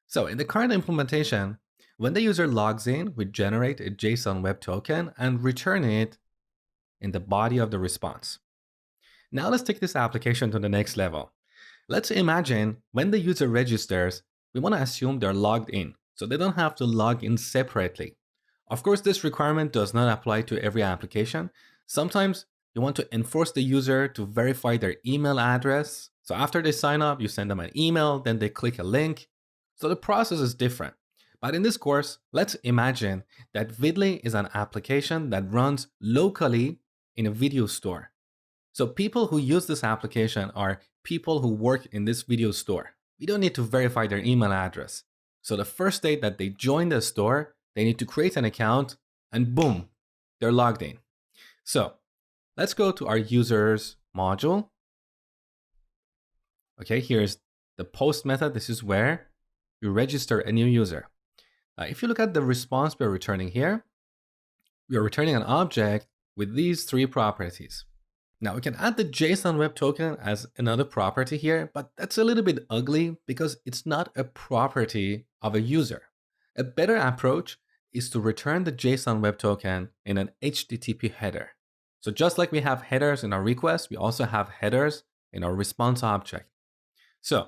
So in the current implementation, when the user logs in, we generate a JSON Web Token and return it in the body of the response. Now let's take this application to the next level. Let's imagine when the user registers, we want to assume they're logged in, so they don't have to log in separately. Of course, this requirement does not apply to every application. Sometimes you want to enforce the user to verify their email address. So after they sign up, you send them an email, then they click a link. So the process is different. But in this course, let's imagine that Vidly is an application that runs locally in a video store. So people who use this application are people who work in this video store. We don't need to verify their email address. So the first day that they join the store, they need to create an account and boom, they're logged in. So let's go to our users module. Okay, here's the post method. This is where you register a new user. If you look at the response we're returning here, we are returning an object with these three properties. Now we can add the JSON Web Token as another property here, but that's a little bit ugly because it's not a property of a user. A better approach is to return the JSON Web Token in an HTTP header. So just like we have headers in our request, we also have headers in our response object. So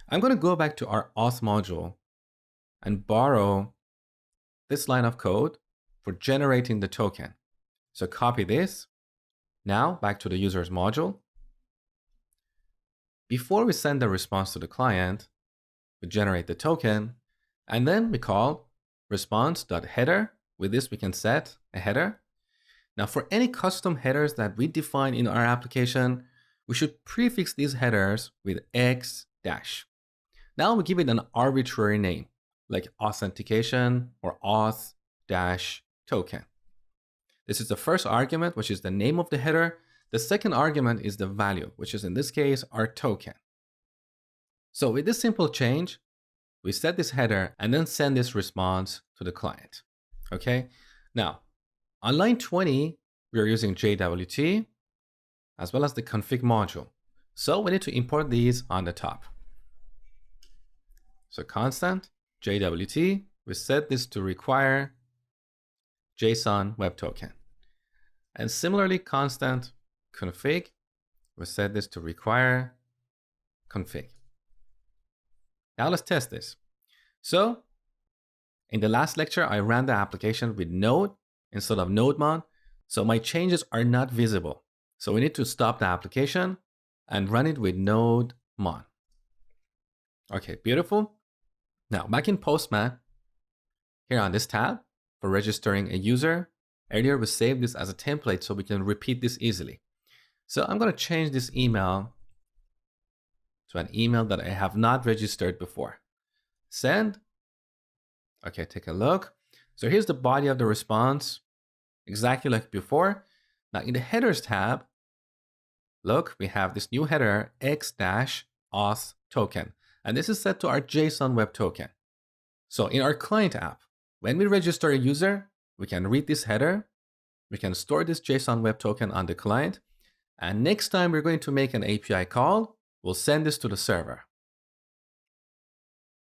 I'm going to go back to our auth module and borrow this line of code for generating the token. So copy this. Now back to the users module. Before we send the response to the client, we generate the token, and then we call response.header. With this, we can set a header. Now for any custom headers that we define in our application, we should prefix these headers with X dash. Now we give it an arbitrary name, like authentication or auth dash token. This is the first argument, which is the name of the header. The second argument is the value, which is in this case, our token. So with this simple change, we set this header and then send this response to the client. Okay. Now on line 20, we are using JWT as well as the config module. So we need to import these on the top. So constant JWT, we set this to require JSON Web Token. And similarly, constant config, we set this to require config. Now let's test this. So in the last lecture, I ran the application with Node instead of NodeMon. So my changes are not visible. So we need to stop the application and run it with NodeMon. Okay, beautiful. Now back in Postman, here on this tab for registering a user, earlier we saved this as a template so we can repeat this easily. So I'm going to change this email to an email that I have not registered before. Send. Okay, take a look. So here's the body of the response, exactly like before. Now in the headers tab, look, we have this new header, X-auth token. And this is set to our JSON Web Token. So in our client app, when we register a user, we can read this header, we can store this JSON Web Token on the client, and next time we're going to make an API call, we'll send this to the server.